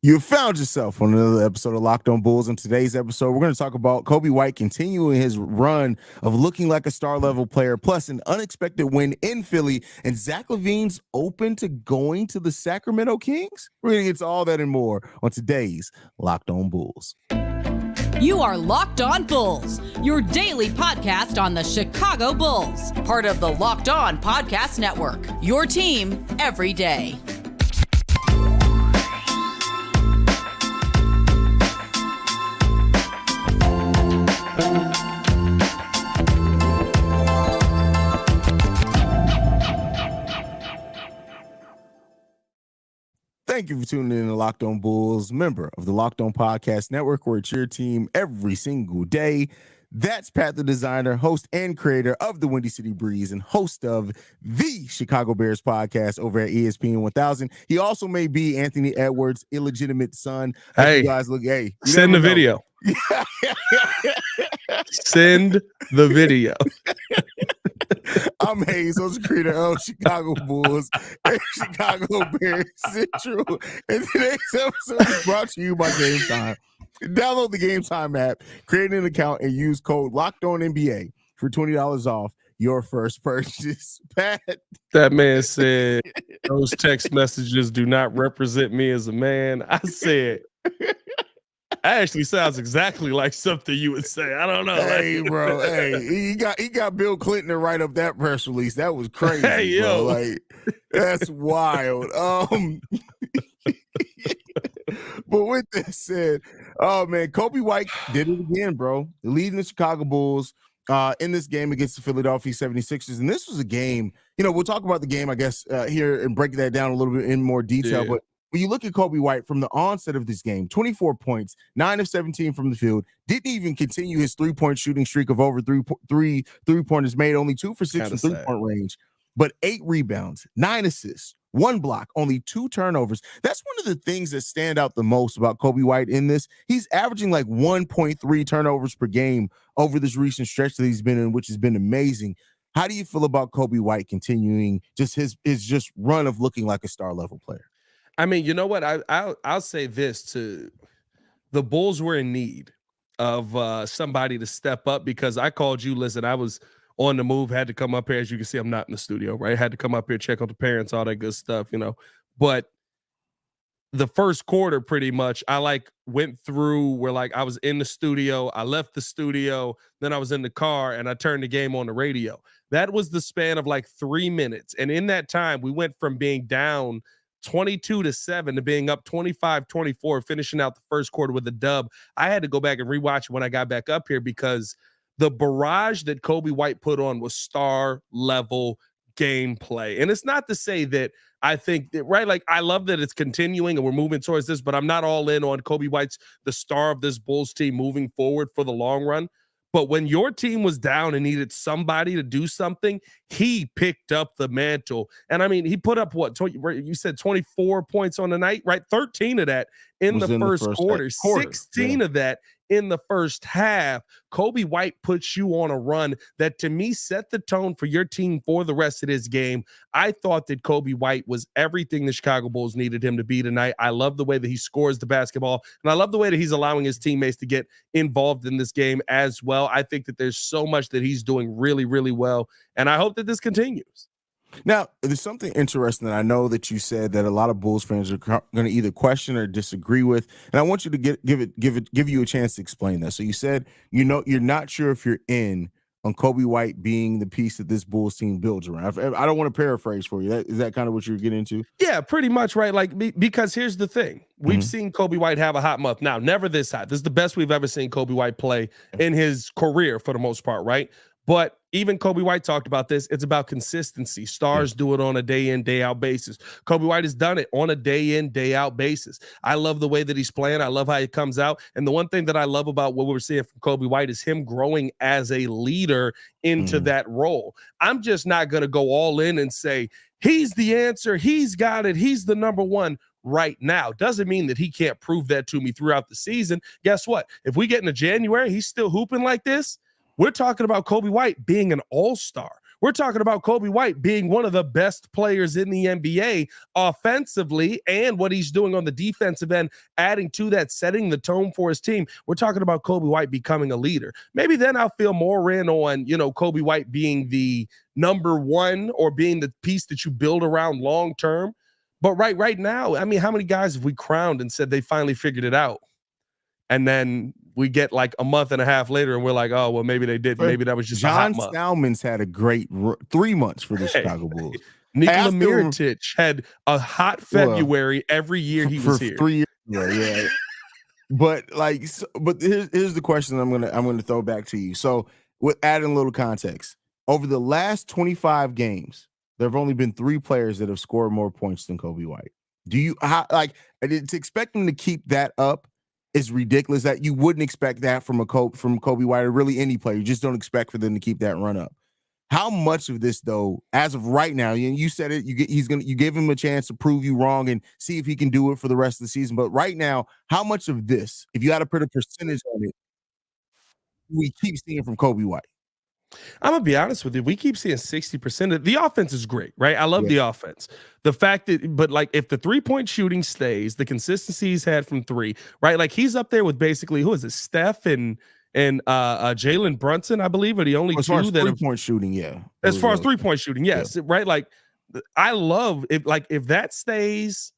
You found yourself on another episode of Locked On Bulls. In today's episode, we're going to talk about Coby White continuing his run of looking like a star-level player, plus an unexpected win in Philly, and Zach LaVine's open to going to the Sacramento Kings. We're going to get to all that and more on today's Locked On Bulls. You are Locked On Bulls, your daily podcast on the Chicago Bulls, part of the Locked On Podcast Network, your team every day. Thank you for tuning in to Locked On Bulls, member of the Locked On Podcast Network, where it's your team every single day. That's Pat the Designer, host and creator of the Windy City Breeze and host of the Chicago Bears podcast over at ESPN 1000. He also may be Anthony Edwards' illegitimate son. Hey, you guys look, send the video. Send the video. I'm Haize, host and creator of Chicago Bulls and Chicago Bears Central. And today's episode is brought to you by Gametime. Download the Gametime app, create an account, and use code LOCKEDONNBA for $20 off your first purchase. Pat. That man said those text messages do not represent me as a man. I said, that actually sounds exactly like something you would say. I don't know. Hey, bro. Hey, he got Bill Clinton to write up that press release. That was crazy. Hey, bro. yo. Like, that's wild. But with that said, oh man, Coby White did it again, bro. Leading the Chicago Bulls in this game against the Philadelphia 76ers. And this was a game, we'll talk about the game, I guess, here and break that down a little bit in more detail. Yeah. But when you look at Coby White from the onset of this game, 24 points, 9 of 17 from the field, didn't even continue his three-point shooting streak of over three three-pointers made, only 2 for 6 from three-point range, but 8 rebounds, 9 assists, 1 block, only 2 turnovers. That's one of the things that stand out the most about Coby White in this. He's averaging like 1.3 turnovers per game over this recent stretch that he's been in, which has been amazing. How do you feel about Coby White continuing just his just run of looking like a star-level player? I mean, you know what? I'll say this to the Bulls were in need of somebody to step up because I called you. Listen, I was on the move, had to come up here. As you can see, I'm not in the studio, right? Had to come up here, check on the parents, all that good stuff, But the first quarter, pretty much, I went through where I was in the studio, I left the studio, then I was in the car, and I turned the game on the radio. That was the span of 3 minutes. And in that time, we went from being down 22-7 to being up 25-24, finishing out the first quarter with a dub. I had to go back and rewatch it when I got back up here because the barrage that Coby White put on was star level gameplay. And it's not to say that I think that, right? I love that it's continuing and we're moving towards this, but I'm not all in on Coby White's the star of this Bulls team moving forward for the long run. But when your team was down and needed somebody to do something, he picked up the mantle. And I mean, he put up you said 24 points on the night, right? 13 of that in the first quarter, 16 of that in the first half. Coby White puts you on a run that to me set the tone for your team for the rest of this game. I thought that Coby White was everything the Chicago Bulls needed him to be tonight. I love the way that he scores the basketball, and I love the way that he's allowing his teammates to get involved in this game as well. I think that there's so much that he's doing really, really well, and I hope that this continues. Now, there's something interesting that I know that you said that a lot of Bulls fans are going to either question or disagree with, and I want you to give you a chance to explain that. So you said you're not sure if you're in on Coby White being the piece that this Bulls team builds around. I don't want to paraphrase for you. Is that kind of what you're getting into? Yeah, pretty much, right? Because here's the thing. We've seen Coby White have a hot month. Now, never this hot. This is the best we've ever seen Coby White play in his career for the most part, right? But even Coby White talked about this. It's about consistency. Stars do it on a day in, day out basis. Coby White has done it on a day in, day out basis. I love the way that he's playing. I love how he comes out. And the one thing that I love about what we're seeing from Coby White is him growing as a leader into that role. I'm just not going to go all in and say, he's the answer. He's got it. He's the number one right now. Doesn't mean that he can't prove that to me throughout the season. Guess what? If we get into January, he's still hooping like this. We're talking about Coby White being an all-star. We're talking about Coby White being one of the best players in the NBA offensively, and what he's doing on the defensive end, adding to that, setting the tone for his team. We're talking about Coby White becoming a leader. Maybe then I'll feel more in on, Coby White being the number one or being the piece that you build around long term. But right now, I mean, how many guys have we crowned and said they finally figured it out? And then we get like a month and a half later and we're like, oh, well, maybe they didn't. Maybe that was just John a hot month. Salmon's had a great 3 months for the Chicago Bulls. Nikola Mirotic had a hot February every year he was for here. 3 years. Yeah. But here's the question I'm gonna throw back to you. So with adding a little context, over the last 25 games, there have only been 3 players that have scored more points than Coby White. To expect them to keep that up is ridiculous. That you wouldn't expect that from Coby White or really any player. You just don't expect for them to keep that run up. How much of this, though, as of right now, you said it, you give him a chance to prove you wrong and see if he can do it for the rest of the season. But right now, how much of this, if you had to put a percentage on it, we keep seeing from Coby White? I'm gonna be honest with you. We keep seeing 60% of the offense is great, right? I love the offense. The fact that, but like if the 3-point shooting stays, the consistency he's had from 3, right? Like he's up there with basically, who is it? Steph and Jalen Brunson, I believe, are the only as far two as that 3-point shooting, yeah. As far as 3-point shooting, yes, right. Like I love if that stays,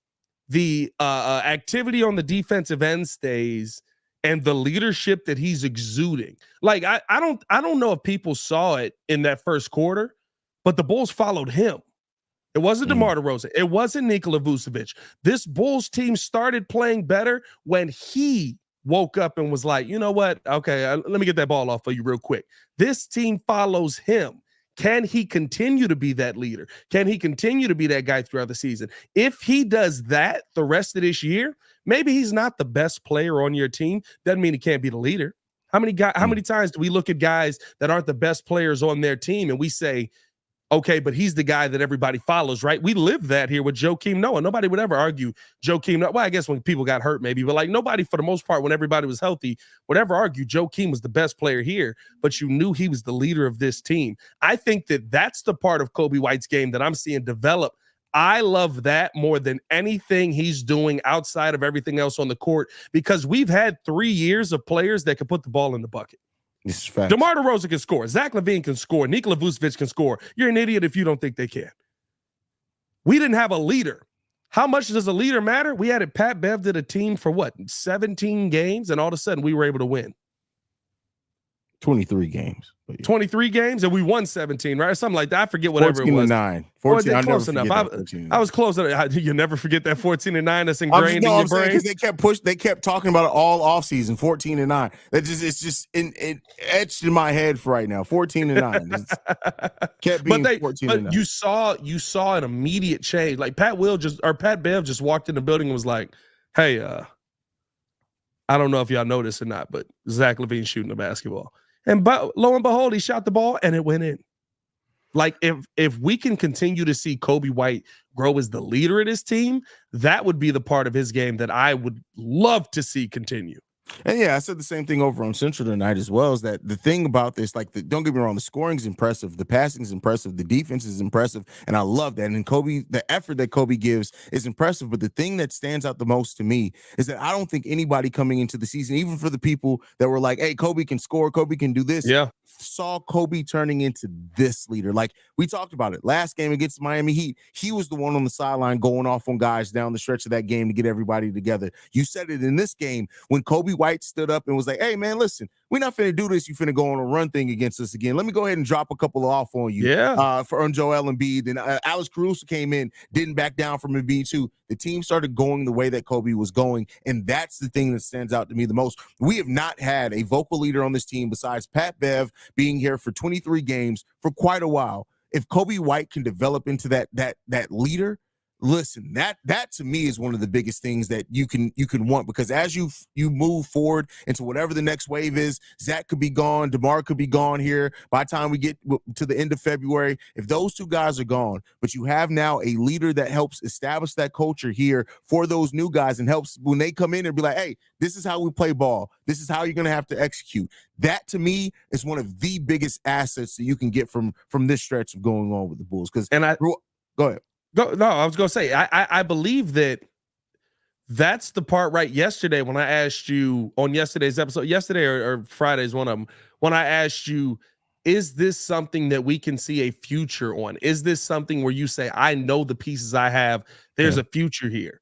the activity on the defensive end stays, and the leadership that he's exuding. Like I don't know if people saw it in that first quarter, but the Bulls followed him. It wasn't DeMar DeRozan. It wasn't Nikola Vucevic. This Bulls team started playing better when he woke up and was like, you know what? Okay, let me get that ball off for you real quick. This team follows him. Can he continue to be that leader? Can he continue to be that guy throughout the season? If he does that the rest of this year, maybe he's not the best player on your team. Doesn't mean he can't be the leader. How many times do we look at guys that aren't the best players on their team and we say, okay, but he's the guy that everybody follows, right? We live that here with Joakim Noah. Nobody would ever argue Joakim Noah. Well, I guess when people got hurt maybe, but like nobody for the most part, when everybody was healthy, would ever argue Joakim was the best player here, but you knew he was the leader of this team. I think that that's the part of Coby White's game that I'm seeing develop. I love that more than anything he's doing outside of everything else on the court, because we've had 3 years of players that can put the ball in the bucket. This is fact. DeMar DeRozan can score. Zach LaVine can score. Nikola Vucevic can score. You're an idiot if you don't think they can. We didn't have a leader. How much does a leader matter? We had Pat Bev did a team for 17 games, and all of a sudden we were able to win. 23 games. 23 games, and we won 17, right? Or something like that. I forget whatever it was. 14-9. 14. I close enough. I was close. You never forget that 14-9 that's ingrained in your brain. Because they kept talking about it all offseason. 14-9. It's just etched in my head for right now. 14-9. Kept being 14-9. But you saw an immediate change. Like Pat Bev just walked in the building and was like, "Hey, I don't know if y'all know this or not, but Zach LaVine shooting the basketball." And lo and behold, he shot the ball and it went in. Like if we can continue to see Coby White grow as the leader of this team, that would be the part of his game that I would love to see continue. And yeah, I said the same thing over on Central tonight as well, is that the thing about this, don't get me wrong, the scoring is impressive, the passing is impressive, the defense is impressive, and I love that. And the effort that Coby gives is impressive. But the thing that stands out the most to me is that I don't think anybody coming into the season, even for the people that were like, hey, Coby can score, Coby can do this, saw Coby turning into this leader. Like we talked about it last game against Miami Heat. He was the one on the sideline going off on guys down the stretch of that game to get everybody together. You said it in this game when Coby White stood up and was like, hey, man, listen, we're not finna do this. You finna go on a run thing against us again. Let me go ahead and drop a couple off on you. For Joel Embiid. Then Alex Caruso came in, didn't back down from Embiid too. The team started going the way that Coby was going, and that's the thing that stands out to me the most. We have not had a vocal leader on this team besides Pat Bev being here for 23 games for quite a while. If Coby White can develop into that leader, Listen, that to me is one of the biggest things that you can want, because as you move forward into whatever the next wave is, Zach could be gone, DeMar could be gone here by the time we get to the end of February. If those two guys are gone, but you have now a leader that helps establish that culture here for those new guys and helps when they come in and be like, hey, this is how we play ball. This is how you're going to have to execute. That to me is one of the biggest assets that you can get from this stretch of going on with the Bulls. Go ahead. No, I was going to say, I believe that's the part right yesterday when I asked you on yesterday's episode, yesterday or Friday's one of them, when I asked you, is this something that we can see a future on? Is this something where you say, I know the pieces I have, there's a future here?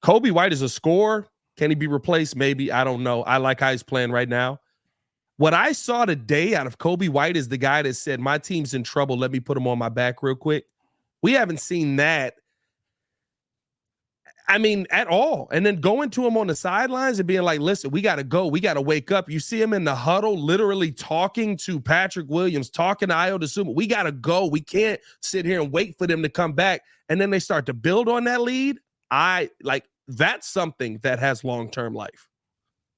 Coby White is a scorer. Can he be replaced? Maybe. I don't know. I like how he's playing right now. What I saw today out of Coby White is the guy that said, my team's in trouble. Let me put him on my back real quick. We haven't seen that, I mean, at all. And then going to him on the sidelines and being like, listen, we got to go. We got to wake up. You see him in the huddle, literally talking to Patrick Williams, talking to Ayo Dosunmu. We got to go. We can't sit here and wait for them to come back. And then they start to build on that lead. That's something that has long-term life.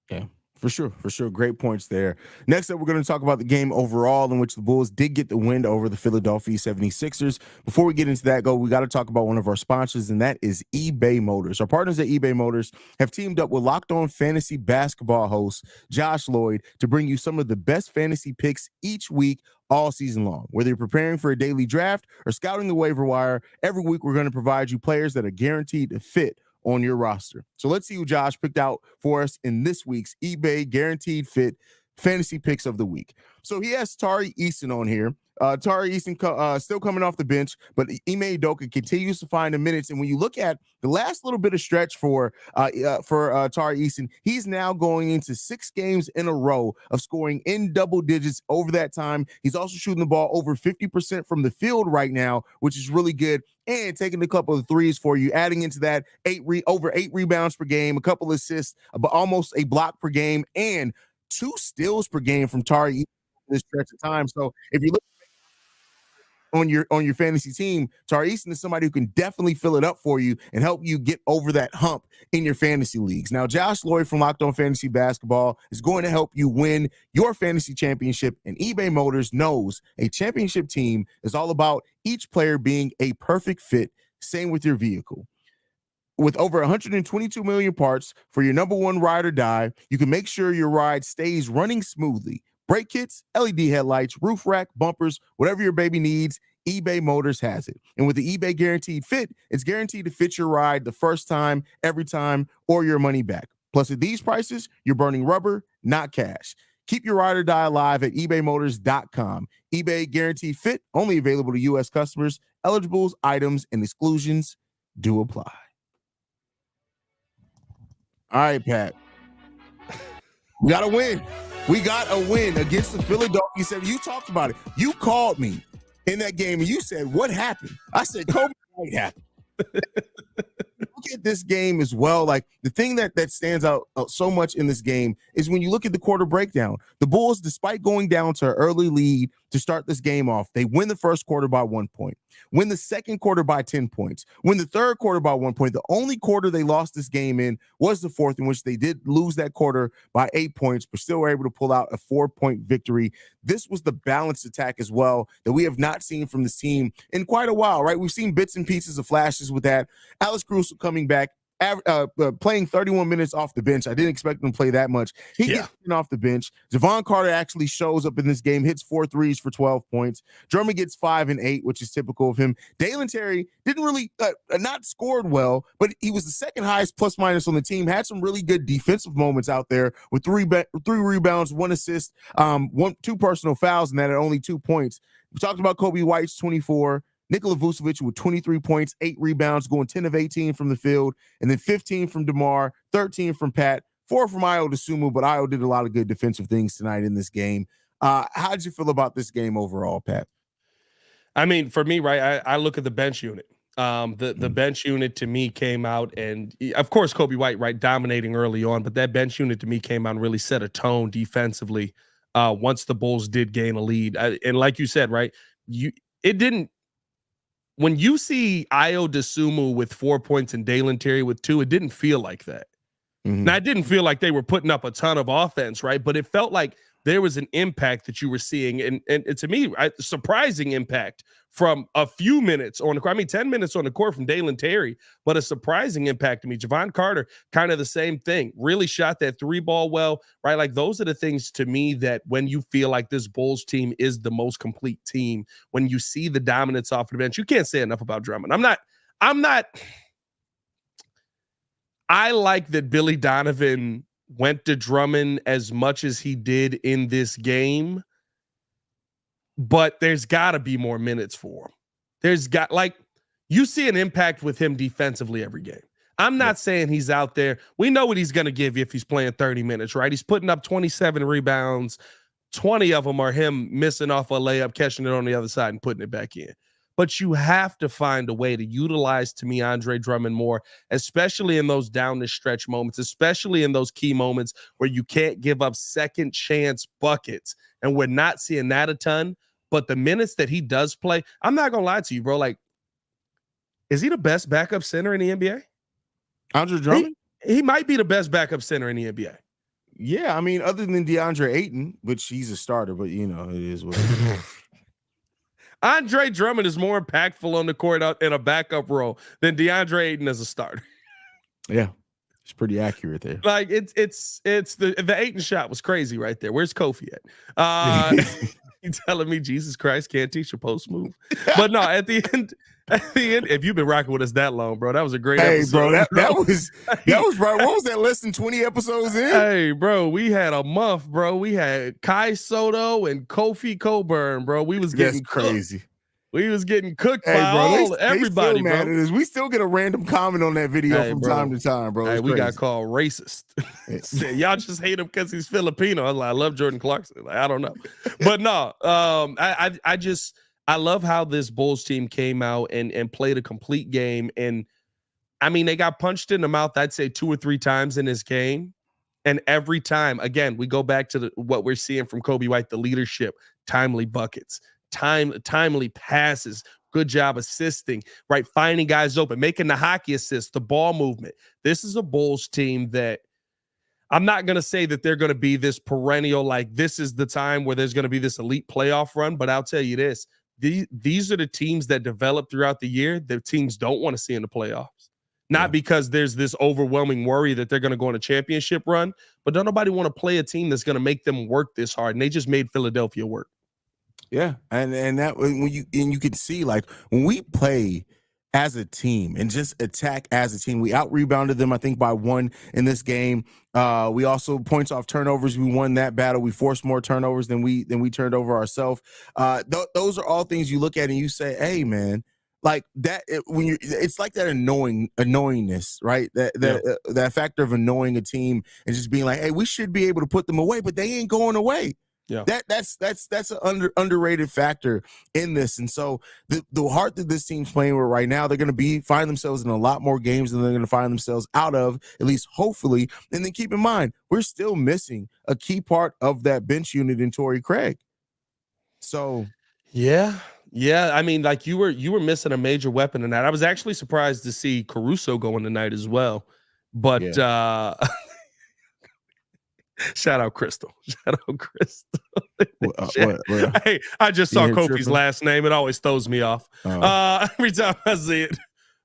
Yeah. For sure. Great points there. Next up, we're going to talk about the game overall in which the Bulls did get the win over the Philadelphia 76ers. Before we get into that, we got to talk about one of our sponsors, and that is eBay Motors. Our partners at eBay Motors have teamed up with Locked On Fantasy Basketball host Josh Lloyd to bring you some of the best fantasy picks each week all season long. Whether you're preparing for a daily draft or scouting the waiver wire, every week we're going to provide you players that are guaranteed to fit on your roster. So let's see who Josh picked out for us in this week's eBay Guaranteed Fit Fantasy Picks of the Week. So he has Tari Eason on here. Tari Eason still coming off the bench, but Ime Udoka continues to find the minutes. And when you look at the last little bit of stretch for Tari Eason, he's now going into 6 games in a row of scoring in double digits over that time. He's also shooting the ball over 50% from the field right now, which is really good. And taking a couple of threes for you, adding into that over 8 rebounds per game, a couple assists, but almost a block per game, and 2 steals per game from Tari Eason this stretch of time. So if you look on your fantasy team, Tari Eason is somebody who can definitely fill it up for you and help you get over that hump in your fantasy leagues. Now, Josh Lloyd from Locked On Fantasy Basketball is going to help you win your fantasy championship, and eBay Motors knows a championship team is all about each player being a perfect fit. Same with your vehicle. With over 122 million parts for your number one ride or die, you can make sure your ride stays running smoothly. Brake kits, LED headlights, roof rack, bumpers, whatever your baby needs, eBay Motors has it. And with the eBay Guaranteed Fit, it's guaranteed to fit your ride the first time, every time, or your money back. Plus, at these prices, you're burning rubber, not cash. Keep your ride or die alive at ebaymotors.com. eBay Guaranteed Fit, only available to U.S. customers. Eligibles, items, and exclusions do apply. All right, Pat. We got to win. We got a win against the Philadelphia 76ers. You talked about it. You called me in that game and you said, what happened? I said, Coby White happened. Look at this game as well. Like, the thing that stands out so much in this game is when you look at the quarter breakdown. The Bulls, despite going down to an early lead to start this game off, they win the first quarter by 1 point, win the second quarter by 10 points, win the third quarter by 1 point. The only quarter they lost this game in was the fourth, in which they did lose that quarter by 8 points, but still were able to pull out a 4-point victory. This was the balanced attack as well that we have not seen from this team in quite a while, right? We've seen bits and pieces of flashes with that. Alex Caruso coming back, playing 31 minutes off the bench. I didn't expect him to play that much. He gets off the bench. Javon Carter actually shows up in this game, hits 4 threes for 12 points. Drummond gets 5 and 8, which is typical of him. Dalen Terry didn't really not scored well, but he was the second highest plus minus on the team. Had some really good defensive moments out there with 3 rebounds, 1 assist, 2 personal fouls, and that at only 2 points. We talked about Coby White's 24. Nikola Vucevic with 23 points, 8 rebounds, going 10 of 18 from the field, and then 15 from DeMar, 13 from Pat, 4 from Ayo Dosunmu, but Ayo did a lot of good defensive things tonight in this game. How did you feel about this game overall, Pat? I mean, for me, right, I look at the bench unit. The bench unit to me came out, and of course Coby White, right, dominating early on, but that bench unit to me came out and really set a tone defensively once the Bulls did gain a lead. And like you said, right, it didn't when you see Ayo Dosunmu with 4 points and Dalen Terry with 2, it didn't feel like that. Now, it didn't feel like they were putting up a ton of offense, right? But it felt like there was an impact that you were seeing, and to me, surprising impact from a few minutes on the court. I mean, 10 minutes on the court from Dalen Terry, but a surprising impact to me. Javon Carter, kind of the same thing. Really shot that 3-ball well, right? Like, those are the things to me that when you feel like this Bulls team is the most complete team, when you see the dominance off the bench, you can't say enough about Drummond. I like that Billy Donovan went to Drummond as much as he did in this game, but there's got to be more minutes for him. You see an impact with him defensively every game. I'm not saying he's out there. We know what he's going to give you if he's playing 30 minutes, right? He's putting up 27 rebounds. 20 of them are him missing off a layup, catching it on the other side and putting it back in. But you have to find a way to utilize, to me, Andre Drummond more, especially in those down the stretch moments, especially in those key moments where you can't give up second chance buckets. And we're not seeing that a ton. But the minutes that he does play, I'm not going to lie to you, bro. Like, is he the best backup center in the NBA? Andre Drummond? He might be the best backup center in the NBA. Yeah, I mean, other than DeAndre Ayton, which he's a starter, but, it is what it is. Andre Drummond is more impactful on the court in a backup role than DeAndre Ayton as a starter. Yeah, it's pretty accurate there. Like, it's the Ayton shot was crazy right there. Where's Kofi at? You telling me Jesus Christ can't teach a post move? But no, at the end, if you've been rocking with us that long, bro, that was a great episode. Bro, that was right. What was that? Less than 20 episodes in? Hey, bro, we had a month, bro. We had Kai Soto and Kofi Coburn, bro. We was getting crazy. Cooked. We was getting cooked by everybody, bro. We still get a random comment on that video from time to time, bro. Hey, we got called racist. Said, y'all just hate him because he's Filipino. I was like, I love Jordan Clarkson. Like, I don't know. But no, I love how this Bulls team came out and played a complete game. And I mean, they got punched in the mouth, I'd say 2 or 3 times in this game. And every time, again, we go back to what we're seeing from Coby White, the leadership, timely buckets, timely passes, good job assisting, right? Finding guys open, making the hockey assist, the ball movement. This is a Bulls team that I'm not going to say that they're going to be this perennial, like this is the time where there's going to be this elite playoff run. But I'll tell you this, these are the teams that develop throughout the year that teams don't want to see in the playoffs. Not because there's this overwhelming worry that they're going to go on a championship run, but don't nobody want to play a team that's going to make them work this hard. And they just made Philadelphia work. Yeah, and that when you can see, like, when we play as a team and just attack as a team, we out rebounded them, I think, by 1 in this game. We also, points off turnovers, we won that battle. We forced more turnovers than we turned over ourselves. Those are all things you look at and you say, hey, man, like that it's like that annoyingness, right? That factor of annoying a team and just being like, hey, we should be able to put them away, but they ain't going away. Yeah, that's an underrated factor in this. And so the heart that this team's playing with right now, they're going to find themselves in a lot more games than they're going to find themselves out of, at least hopefully. And then keep in mind, we're still missing a key part of that bench unit in Torrey Craig. So yeah. I mean, like you were missing a major weapon in that. I was actually surprised to see Caruso going tonight as well, but shout out Crystal. Hey, I just saw Kofi's last name. It always throws me off every time I see it.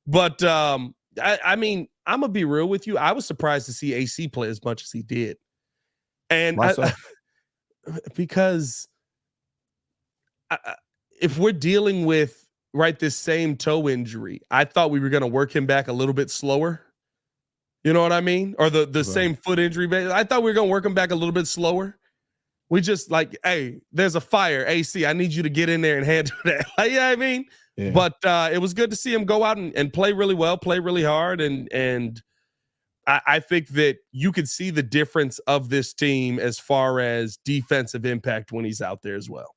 But I mean, I'm gonna be real with you. I was surprised to see AC play as much as he did, and because if we're dealing with this same toe injury, I thought we were gonna work him back a little bit slower. You know what I mean? Or the same foot injury. I thought we were going to work him back a little bit slower. We just like, hey, there's a fire, AC. I need you to get in there and handle that. Like, I mean? Yeah. But it was good to see him go out and play really well, play really hard. And I think that you could see the difference of this team as far as defensive impact when he's out there as well.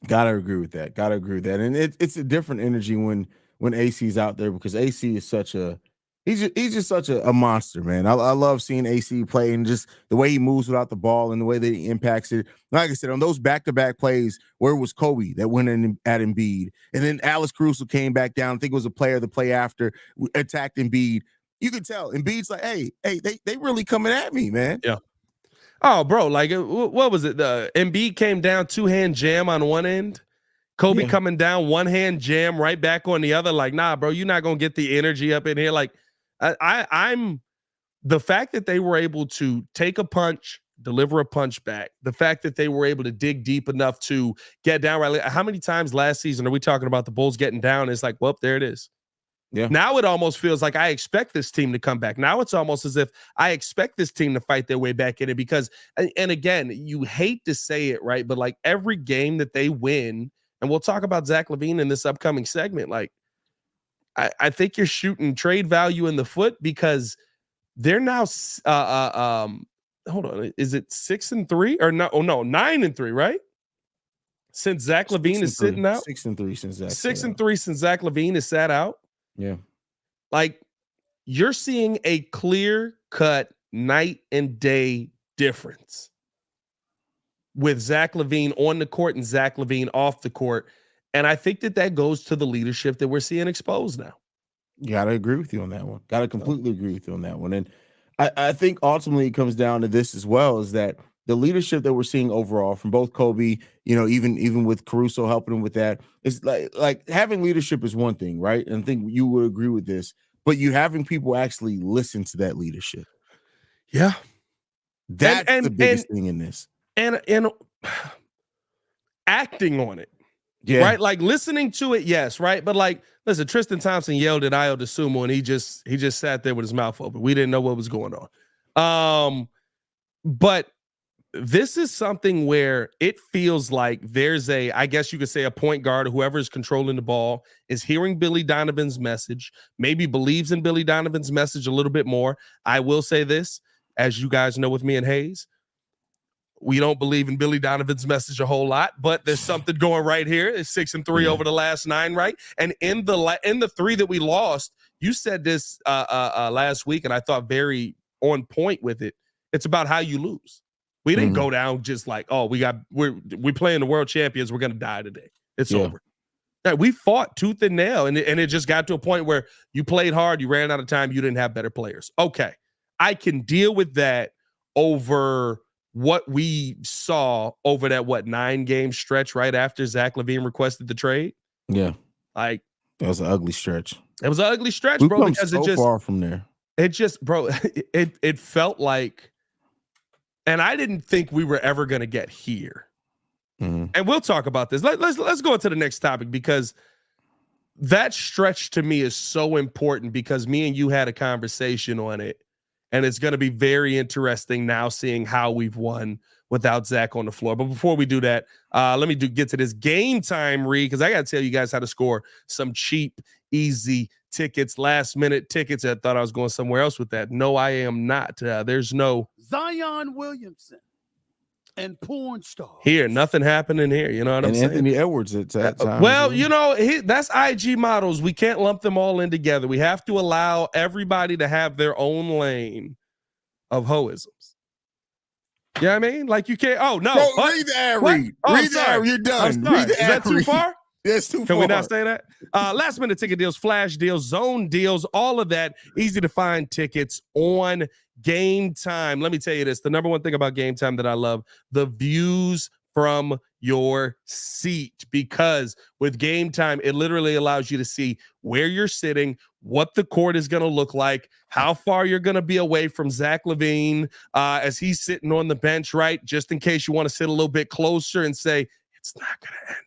Gotta agree with that. And it's a different energy when AC's out there, because AC is He's just such a monster, man. I love seeing AC play and just the way he moves without the ball and the way that he impacts it. Like I said, on those back-to-back plays, where it was Coby that went in at Embiid, and then Alex Caruso came back down. I think it was a player the play after attacked Embiid. You could tell Embiid's like, hey, they really coming at me, man. Yeah. Oh, bro, like what was it? The Embiid came down 2-hand jam on one end. Coby coming down 1-hand jam right back on the other. Like, nah, bro, you're not gonna get the energy up in here. Like, I'm the fact that they were able to take a punch, deliver a punch back, the fact that they were able to dig deep enough to get down right. How many times last season are we talking about the Bulls getting down? It's like, well, there it is. Yeah. Now it almost feels like I expect this team to come back. Now it's almost as if I expect this team to fight their way back in it because, and again, you hate to say it, right? But like every game that they win, and we'll talk about Zach LaVine in this upcoming segment, like, I think you're shooting trade value in the foot because they're now hold on, is it 6-3 or no? Oh no, 9-3, right? Since Zach LaVine is sitting out, 6-3 since Zach 6-3 since Zach LaVine is sat out. Yeah, like you're seeing a clear-cut night and day difference with Zach LaVine on the court and Zach LaVine off the court. And I think that goes to the leadership that we're seeing exposed now. You got to agree with you on that one. Got to completely agree with you on that one. And I think ultimately it comes down to this as well, is that the leadership that we're seeing overall from both Coby, even with Caruso helping him with that, is like having leadership is one thing, right? And I think you would agree with this, but you having people actually listen to that leadership. Yeah. That's the biggest thing in this. And acting on it. Yeah. Right. Like listening to it. Yes. Right. But like, listen, Tristan Thompson yelled at Ayo DeSumo and he just sat there with his mouth open. We didn't know what was going on. But this is something where it feels like there's I guess you could say a point guard or whoever is controlling the ball is hearing Billy Donovan's message, maybe believes in Billy Donovan's message a little bit more. I will say this, as you guys know with me and Haize, we don't believe in Billy Donovan's message a whole lot, but there's something going right here. It's 6-3 over the last 9, right? And in the 3 that we lost, you said this last week, and I thought very on point with it. It's about how you lose. We didn't go down just like, oh, we're playing the world champions. We're gonna die today. It's over. Yeah, we fought tooth and nail, and it just got to a point where you played hard, you ran out of time, you didn't have better players. Okay, I can deal with that over what we saw over that 9-game stretch right after Zach LaVine requested the trade. Yeah, like that was an ugly stretch. It was an ugly stretch, We've bro. come Because so it just far from there. It just, bro, it felt like, and I didn't think we were ever gonna get here. Mm-hmm. And we'll talk about this. Let's go into the next topic because that stretch to me is so important because me and you had a conversation on it. And it's going to be very interesting now seeing how we've won without Zach on the floor. But before we do that, let me get to this game time read because I got to tell you guys how to score some cheap, easy tickets, last-minute tickets. I thought I was going somewhere else with that. No, I am not. There's no Zion Williamson and porn star. Here, nothing happening here. You know what I'm saying? Anthony Edwards at that time. Well, that's IG models. We can't lump them all in together. We have to allow everybody to have their own lane of hoisms. You know what I mean? Like you can't. Oh no! Read the ad read. Read the ad. You're done. Read the Is that too far? That's too far. Can we not say that? Last minute ticket deals, flash deals, zone deals, all of that. Easy to find tickets on Gametime. Let me tell you this. The number one thing about Gametime that I love, the views from your seat, because with Gametime, it literally allows you to see where you're sitting, what the court is going to look like, how far you're going to be away from Zach LaVine as he's sitting on the bench, right? Just in case you want to sit a little bit closer and say, it's not going to end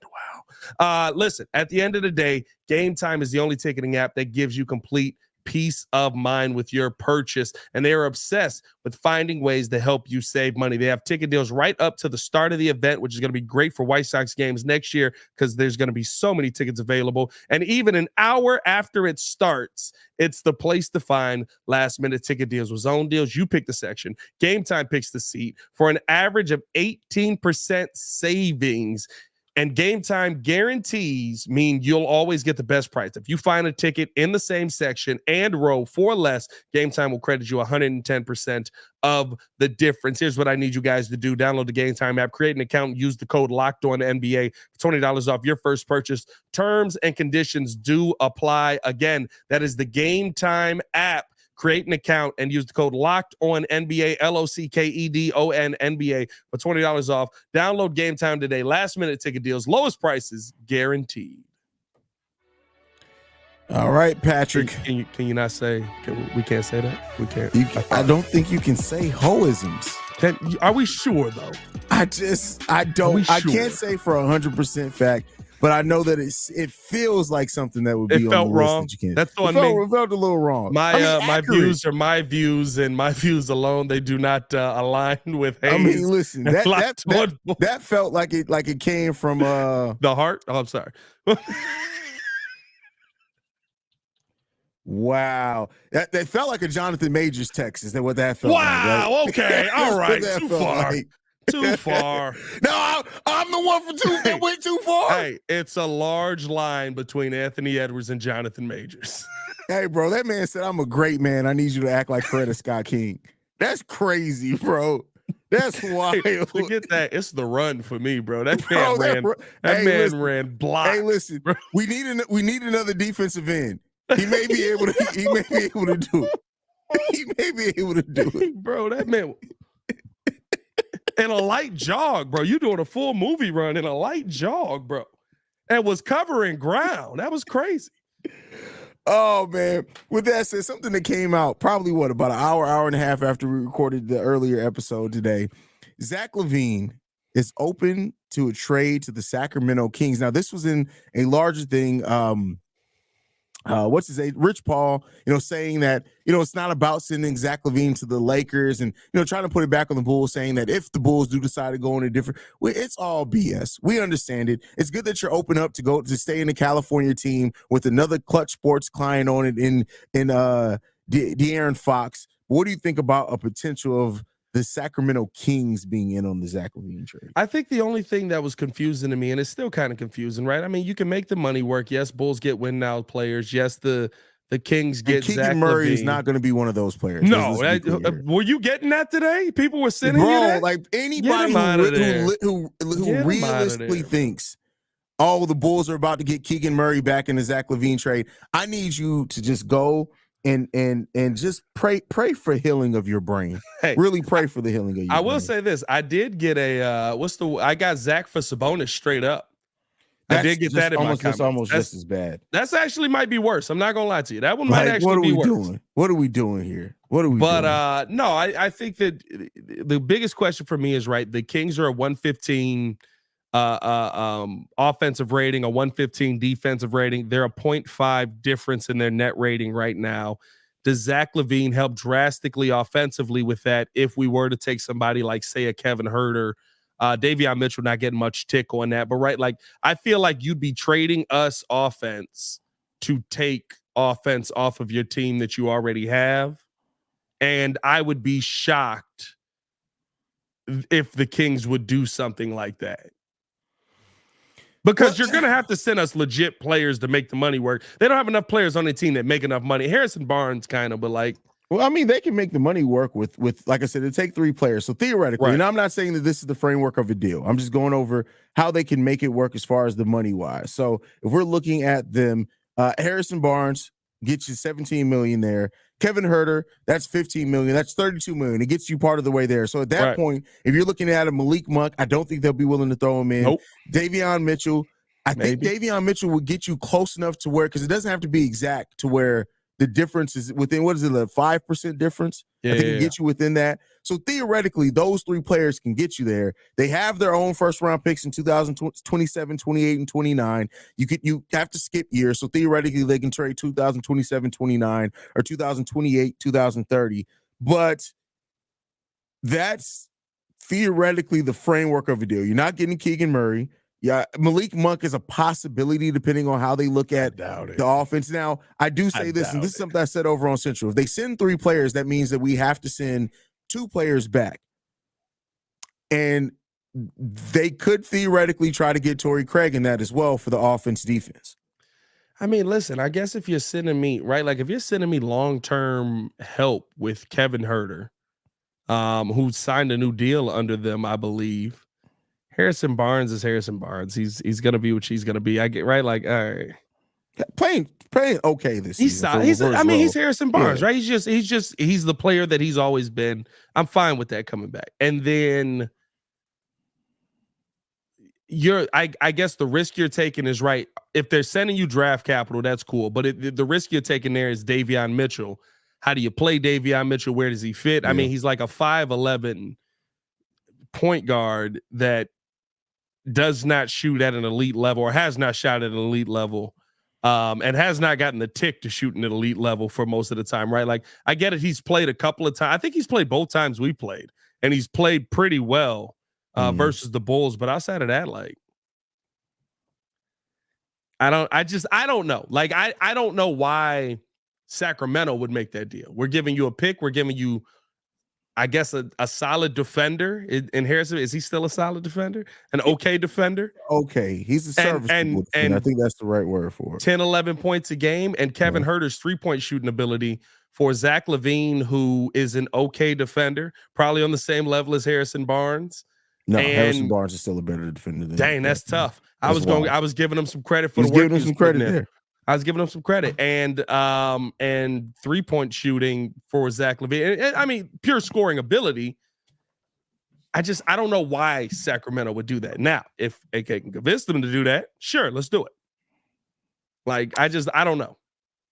well. Listen, at the end of the day, Gametime is the only ticketing app that gives you complete peace of mind with your purchase, and they are obsessed with finding ways to help you save money. They have ticket deals right up to the start of the event, which is going to be great for White Sox games next year because there's going to be so many tickets available. And even an hour after it starts, it's the place to find last minute ticket deals. With zone deals, you pick the section, Gametime picks the seat. For an average of 18% savings, And Gametime guarantees mean you'll always get the best price. If you find a ticket in the same section and row for less, Gametime will credit you 110% of the difference. Here's what I need you guys to do. Download the Gametime app, create an account, and use the code LOCKEDONNBA for $20 off your first purchase. Terms and conditions do apply. Again, that is the Gametime app. Create an account and use the code LOCKEDONNBA, LOCKEDONNBA for $20 off. Download Gametime today. Last minute ticket deals, lowest prices guaranteed. All right, Patrick. Can you not say? We can't say that. We can't. I don't think you can say hoisms. Are we sure though? I don't. I can't say for 100% fact. But I know that it feels like something that would be. It felt wrong. That you can't. That's on me. It felt a little wrong. My views are my views, and my views alone. They do not align with Haize. I mean, listen, that felt like it came from the heart. Oh, I'm sorry. Wow, that felt like a Jonathan Majors text. Is that what that felt? Wow. Like, right? Okay. All right. Too far. Like. Too far. No, I'm the one for two that went too far. Hey, it's a large line between Anthony Edwards and Jonathan Majors. Hey, bro, that man said, I'm a great man. I need you to act like Coretta Scott King. That's crazy, bro. That's wild. Hey, forget that. It's the run for me, bro. That man ran block. Hey, listen, bro. we need another defensive end. He may be able to do it. He may be able to do it. Bro, that man. And a light jog, bro. You doing a full movie run in a light jog, bro. And was covering ground. That was crazy. Oh, man. With that said, something that came out probably, about an hour and a half after we recorded the earlier episode today. Zach LaVine is open to a trade to the Sacramento Kings. Now, this was in a larger thing. What's his name? Rich Paul, saying that, it's not about sending Zach LaVine to the Lakers and, trying to put it back on the Bulls, saying that if the Bulls do decide to go in a different way, it's all BS. We understand it. It's good that you're open up to stay in the California team with another Clutch Sports client on it in De'Aaron Fox. What do you think about a potential of the Sacramento Kings being in on the Zach LaVine trade? I think the only thing that was confusing to me, and it's still kind of confusing, right? I mean, you can make the money work. Yes, Bulls get win now players. Yes, the Kings get Zach Keegan Murray LaVine. Is not going to be one of those players. No, were you getting that today? People were sending you that? Like anybody who realistically thinks, oh, the Bulls are about to get Keegan Murray back in the Zach LaVine trade. I need you to just go and just pray for healing of your brain. Hey, really pray for the healing of your brain. I will say this. I did get I got Zach for Sabonis straight up. I did get that in my comments. That's almost just as bad. That's actually might be worse. I'm not gonna lie to you. That one might actually be worse. Doing? What are we doing here? What are we doing? No, I think that the biggest question for me is, right, the Kings are a 115 offensive rating, a 115 defensive rating. They're a 0.5 difference in their net rating right now. Does Zach LaVine help drastically offensively with that if we were to take somebody like, say, a Kevin Huerter? Davion Mitchell not getting much tick on that, but right, like I feel like you'd be trading us offense to take offense off of your team that you already have, and I would be shocked if the Kings would do something like that. Because you're going to have to send us legit players to make the money work. They don't have enough players on the team that make enough money. Harrison Barnes kind of, but like. Well, I mean, they can make the money work with like I said, it take 3 players. So theoretically, right. And I'm not saying that this is the framework of a deal. I'm just going over how they can make it work as far as the money wise. So if we're looking at them, Harrison Barnes gets you $17 million there. Kevin Huerter, that's $15 million. That's $32 million. It gets you part of the way there. So at that point, if you're looking at a Malik Monk, I don't think they'll be willing to throw him in. Nope. Davion Mitchell, I think Davion Mitchell will get you close enough to where, because it doesn't have to be exact to where the difference is within, what is it, a 5% difference? I think it get you within that. So theoretically, those 3 players can get you there. They have their own first-round picks in 2027, 28, and 29. You have to skip years, so theoretically they can trade 2027, 29, or 2028, 2030. But that's theoretically the framework of a deal. You're not getting Keegan Murray. Yeah, Malik Monk is a possibility depending on how they look at the offense. Now, I do say this, and this is something I said over on Central. If they send 3 players, that means that we have to send 2 players back. And they could theoretically try to get Torrey Craig in that as well for the offense defense. I mean, listen, I guess if you're sending me, right, like if you're sending me long-term help with Kevin Huerter, who signed a new deal under them, I believe. Harrison Barnes is Harrison Barnes. He's going to be what he's going to be. I get right. Like, all right. Playing okay this season. He's Harrison Barnes, right? He's the player that he's always been. I'm fine with that coming back. And then I guess the risk you're taking is right. If they're sending you draft capital, that's cool. But the risk you're taking there is Davion Mitchell. How do you play Davion Mitchell? Where does he fit? Yeah. I mean, he's like a 5'11" point guard that does not shoot at an elite level or has not shot at an elite level. And has not gotten the tick to shoot at an elite level for most of the time, right? Like, I get it. He's played a couple of times. I think he's played both times we played, and he's played pretty well versus the Bulls. But outside of that, like, I don't know. Like, I don't know why Sacramento would make that deal. We're giving you a pick. We're giving you, I guess, a solid defender. In Harrison, is he still a solid defender? An okay defender? Okay. He's a serviceable defender. I think that's the right word for it. 10, 11 points a game. And Kevin Huerter's three-point shooting ability for Zach LaVine, who is an okay defender, probably on the same level as Harrison Barnes. No, Harrison Barnes is still a better defender than dang, that's tough. I was giving him some credit for the work he was putting in. I was giving him some credit, and 3-point shooting for Zach LaVine. And, I mean, pure scoring ability. I don't know why Sacramento would do that. Now, if AK can convince them to do that, sure, let's do it. Like, I don't know.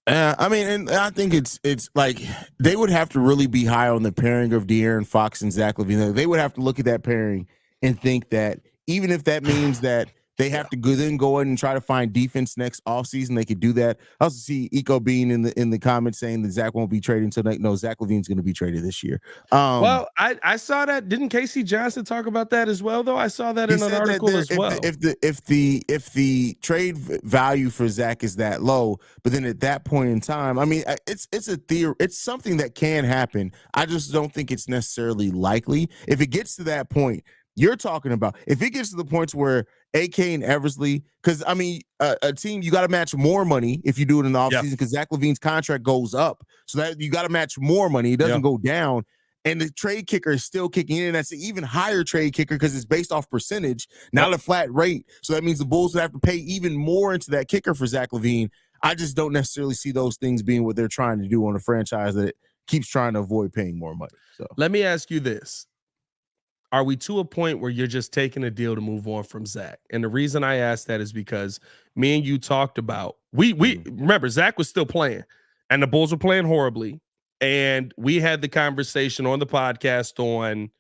I mean, and I think it's like they would have to really be high on the pairing of De'Aaron Fox and Zach LaVine. They would have to look at that pairing and think that even if that means that they have to go in and try to find defense next offseason, they could do that. I also see Eco Bean in the comments saying that Zach won't be traded until no, Zach LaVine's going to be traded this year. Well, I saw that. Didn't Casey Johnson talk about that as well, though? I saw that in an article as well. If the trade value for Zach is that low, but then at that point in time, I mean, it's a theory. It's something that can happen. I just don't think it's necessarily likely. If it gets to that point, you're talking about, if it gets to the points where AK and Eversley, because I mean, a team, you got to match more money if you do it in the offseason because Zach LaVine's contract goes up. So that you got to match more money. It doesn't go down. And the trade kicker is still kicking in. That's an even higher trade kicker because it's based off percentage, not a flat rate. So that means the Bulls would have to pay even more into that kicker for Zach LaVine. I just don't necessarily see those things being what they're trying to do on a franchise that keeps trying to avoid paying more money. So let me ask you this. Are we to a point where you're just taking a deal to move on from Zach? And the reason I asked that is because me and you talked about, we remember Zach was still playing and the Bulls were playing horribly. And we had the conversation on the podcast on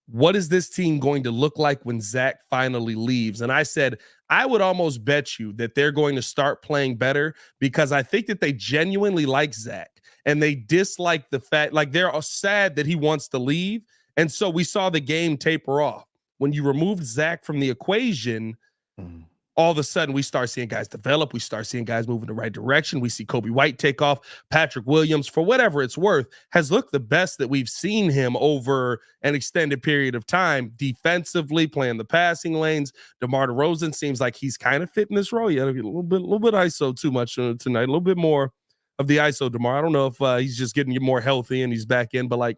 what is this team going to look like when Zach finally leaves? And I said, I would almost bet you that they're going to start playing better because I think that they genuinely like Zach and they dislike the fact, like they're sad that he wants to leave. And so we saw the game taper off. When you removed Zach from the equation, all of a sudden we start seeing guys develop. We start seeing guys move in the right direction. We see Coby White take off. Patrick Williams, for whatever it's worth, has looked the best that we've seen him over an extended period of time. Defensively, playing the passing lanes. DeMar DeRozan seems like he's kind of fitting this role. Yeah, a little bit ISO too much tonight. A little bit more of the ISO DeMar. I don't know if he's just getting more healthy and he's back in, but like,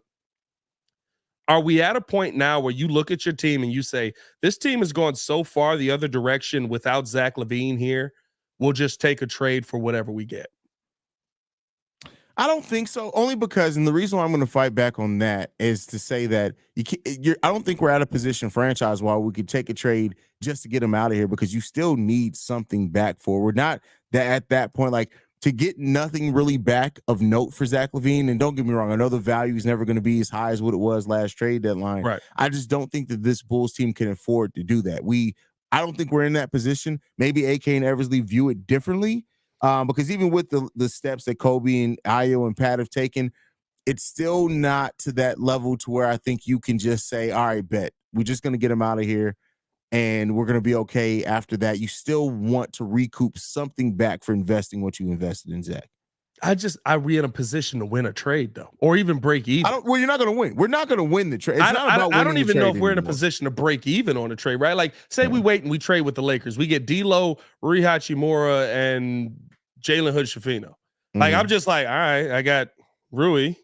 are we at a point now where you look at your team and you say, this team has gone so far the other direction without Zach LaVine here, we'll just take a trade for whatever we get? I don't think so, only because, and the reason why I'm going to fight back on that is to say that I don't think we're at a position franchise-wise we could take a trade just to get him out of here because you still need something back forward. Not that at that point, like, to get nothing really back of note for Zach LaVine, and don't get me wrong, I know the value is never going to be as high as what it was last trade deadline. Right. I just don't think that this Bulls team can afford to do that. I don't think we're in that position. Maybe AK and Eversley view it differently because even with the steps that Coby and Ayo and Pat have taken, it's still not to that level to where I think you can just say, all right, bet, we're just going to get him out of here. And we're going to be okay after that. You still want to recoup something back for investing what you invested in Zach. Are we in a position to win a trade though, or even break even? Well, you're not going to win. We're not going to win the trade. It's not about winning. I don't even know if we're in a anymore. position to break even on a trade, right? Like, say we wait and we trade with the Lakers, we get D'Lo, Rui Hachimura, and Jalen Hood-Schifino. Like, I'm just like, all right, I got Rui.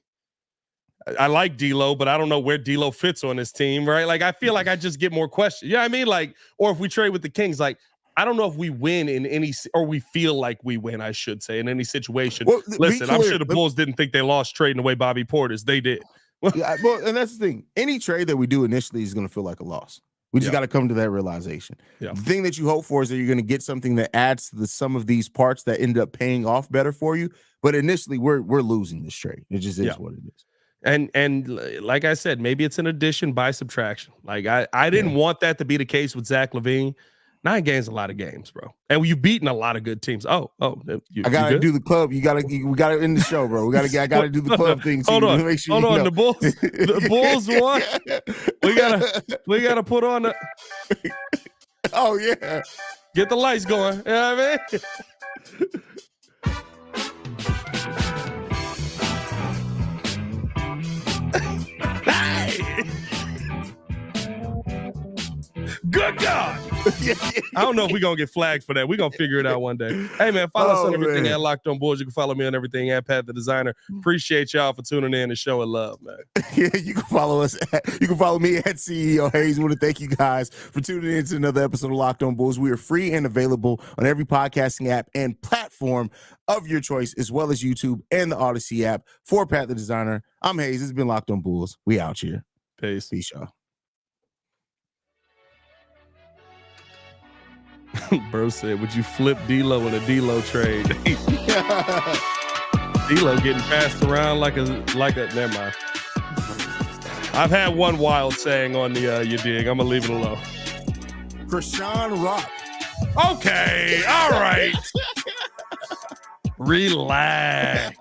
I like D'Lo, but I don't know where D'Lo fits on this team, right? Like, I feel like I just get more questions. Yeah, I mean, like, or if we trade with the Kings, like, I don't know if we win in any, or we feel like we win, I should say, in any situation. Well, listen, I'm sure the Bulls didn't think they lost trading away Bobby Portis. They did. Yeah, well, and that's the thing. Any trade that we do initially is going to feel like a loss. We just got to come to that realization. The thing that you hope for is that you're going to get something that adds to the sum of these parts that end up paying off better for you. But initially, we're losing this trade. It just is what it is. And like I said, maybe it's an addition by subtraction. Like I didn't want that to be the case with Zach LaVine. 9 games, a lot of games, bro. And you've beaten a lot of good teams. I gotta do the club. We gotta end the show, bro. I gotta do the club thing. Hold on. The Bulls won. We gotta put on the. Oh yeah. Get the lights going. You know what I mean? Good God. I don't know if we're going to get flagged for that. We're going to figure it out one day. Hey, man, follow us on everything at Locked On Bulls. You can follow me on everything at Pat The Designer. Appreciate y'all for tuning in and showing love, man. Yeah, you can follow me at CEO Haize. I want to thank you guys for tuning in to another episode of Locked On Bulls. We are free and available on every podcasting app and platform of your choice, as well as YouTube and the Odyssey app. For Pat The Designer, I'm Haize. It's been Locked On Bulls. We out here. Peace, y'all. Bro said, would you flip D'Lo in a D'Lo trade? D'Lo getting passed around like a never mind. I've had one wild saying on the you dig. I'm gonna leave it alone. Krishan Rock. Okay, all right. Relax.